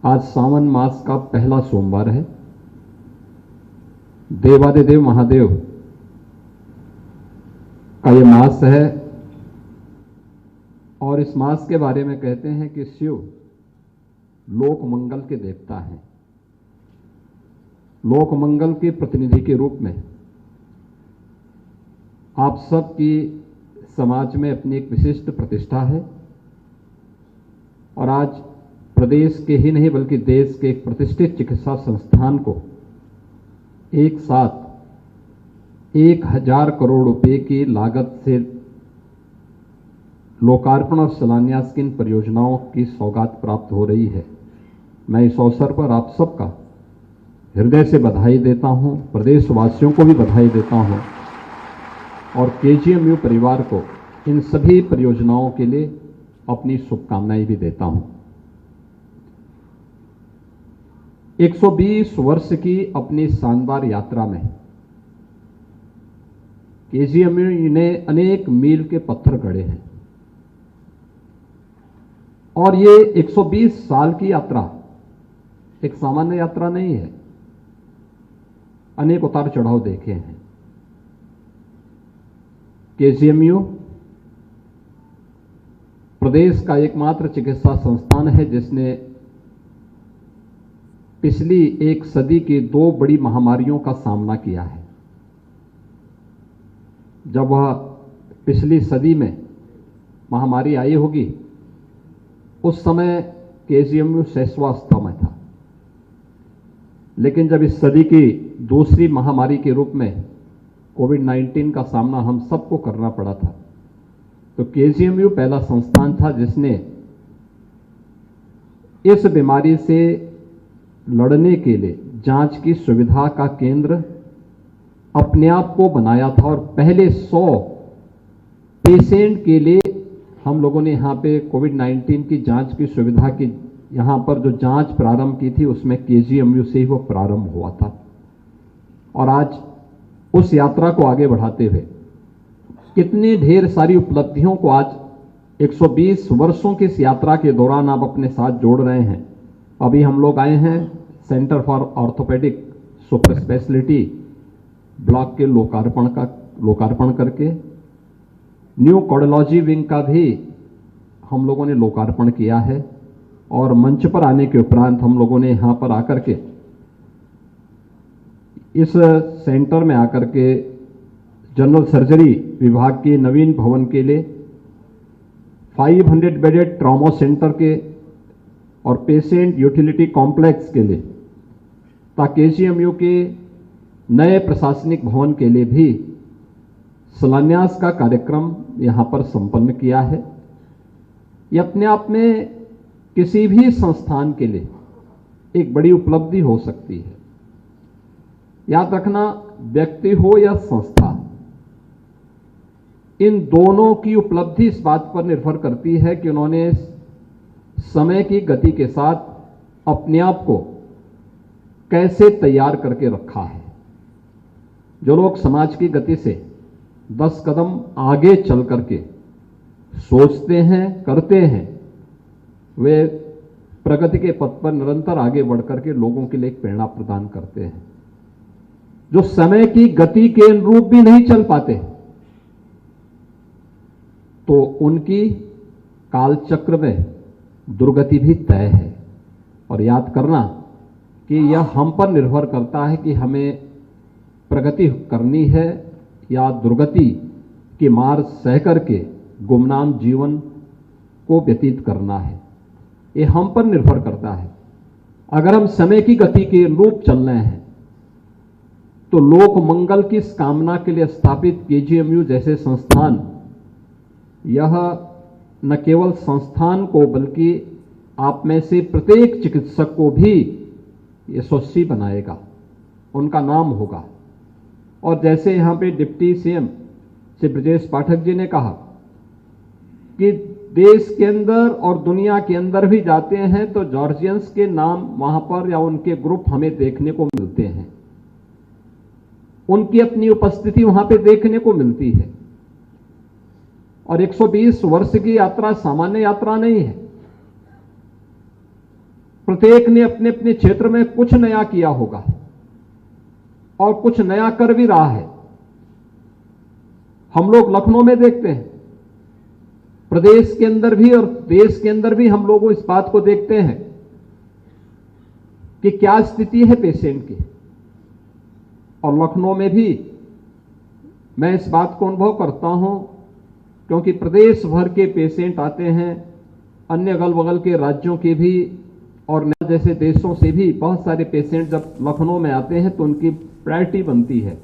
आज सावन मास का पहला सोमवार है। देवादिदेव महादेव का ये मास है और इस मास के बारे में कहते हैं कि शिव लोक मंगल के देवता हैं। लोक मंगल के प्रतिनिधि के रूप में आप सबकी समाज में अपनी एक विशिष्ट प्रतिष्ठा है और आज प्रदेश के ही नहीं बल्कि देश के एक प्रतिष्ठित चिकित्सा संस्थान को एक साथ 1000 करोड़ रुपए की लागत से लोकार्पण और शिलान्यास की इन परियोजनाओं की सौगात प्राप्त हो रही है। मैं इस अवसर पर आप सबका हृदय से बधाई देता हूं, प्रदेशवासियों को भी बधाई देता हूं और केजीएमयू परिवार को इन सभी परियोजनाओं के लिए अपनी शुभकामनाएं भी देता हूं। 120 वर्ष की अपनी शानदार यात्रा में केजीएमयू ने अनेक मील के पत्थर गढ़े हैं और ये 120 साल की यात्रा एक सामान्य यात्रा नहीं है। अनेक उतार चढ़ाव देखे हैं। केजीएमयू प्रदेश का एकमात्र चिकित्सा संस्थान है जिसने पिछली एक सदी की 2 बड़ी महामारियों का सामना किया है। जब वह पिछली सदी में महामारी आई होगी उस समय केजीएमयू शैशवावस्था में था, लेकिन जब इस सदी की दूसरी महामारी के रूप में कोविड-19 का सामना हम सबको करना पड़ा था, तो केजीएमयू पहला संस्थान था जिसने इस बीमारी से लड़ने के लिए जांच की सुविधा का केंद्र अपने आप को बनाया था और पहले 100 पेशेंट के लिए हम लोगों ने यहाँ पे कोविड-19 की जांच की सुविधा की यहाँ पर जो जांच प्रारंभ की थी उसमें केजीएमयू से ही वो प्रारंभ हुआ था। और आज उस यात्रा को आगे बढ़ाते हुए कितनी ढेर सारी उपलब्धियों को आज 120 वर्षों की इस यात्रा के दौरान आप अपने साथ जोड़ रहे हैं। अभी हम लोग आए हैं centre for orthopaedic super speciality block के लोकार्पण करके, न्यू कार्डियोलॉजी विंग का भी हम लोगों ने लोकार्पण किया है और मंच पर आने के उपरांत हम लोगों ने यहाँ पर आकर के इस सेंटर में आकर के जनरल सर्जरी विभाग के नवीन भवन के लिए 500 बेडेड ट्रॉमा सेंटर के और पेशेंट यूटिलिटी कॉम्प्लेक्स के लिए ताकि केजीएमयू के नए प्रशासनिक भवन के लिए भी शिलान्यास का कार्यक्रम यहाँ पर संपन्न किया है। ये अपने आप में किसी भी संस्थान के लिए एक बड़ी उपलब्धि हो सकती है। याद रखना, व्यक्ति हो या संस्था, इन दोनों की उपलब्धि इस बात पर निर्भर करती है कि उन्होंने समय की गति के साथ अपने आप को कैसे तैयार करके रखा है। जो लोग समाज की गति से 10 कदम आगे चल करके सोचते हैं, करते हैं, वे प्रगति के पथ पर निरंतर आगे बढ़ करके लोगों के लिए एक प्रेरणा प्रदान करते हैं। जो समय की गति के अनुरूप भी नहीं चल पाते तो उनकी कालचक्र में दुर्गति भी तय है। और याद करना कि यह हम पर निर्भर करता है कि हमें प्रगति करनी है या दुर्गति की मार सह करके गुमनाम जीवन को व्यतीत करना है। ये हम पर निर्भर करता है। अगर हम समय की गति के अनुरूप चल रहे हैं तो लोक मंगल की इस कामना के लिए स्थापित केजीएमयू जैसे संस्थान यह न केवल संस्थान को बल्कि आप में से प्रत्येक चिकित्सक को भी यशस्वी बनाएगा, उनका नाम होगा। और जैसे यहाँ पे डिप्टी सीएम श्री ब्रजेश पाठक जी ने कहा कि देश के अंदर और दुनिया के अंदर भी जाते हैं तो जॉर्जियंस के नाम वहां पर या उनके ग्रुप हमें देखने को मिलते हैं, उनकी अपनी उपस्थिति वहां पे देखने को मिलती है। और 120 वर्ष की यात्रा सामान्य यात्रा नहीं है। प्रत्येक ने अपने अपने क्षेत्र में कुछ नया किया होगा और कुछ नया कर भी रहा है। हम लोग लखनऊ में देखते हैं, प्रदेश के अंदर भी और देश के अंदर भी हम लोग इस बात को देखते हैं कि क्या स्थिति है पेशेंट की। और लखनऊ में भी मैं इस बात को अनुभव करता हूं, क्योंकि प्रदेश भर के पेशेंट आते हैं, अन्य अगल बगल के राज्यों के भी और जैसे देशों से भी बहुत सारे पेशेंट जब लखनऊ में आते हैं तो उनकी प्रायोरिटी बनती है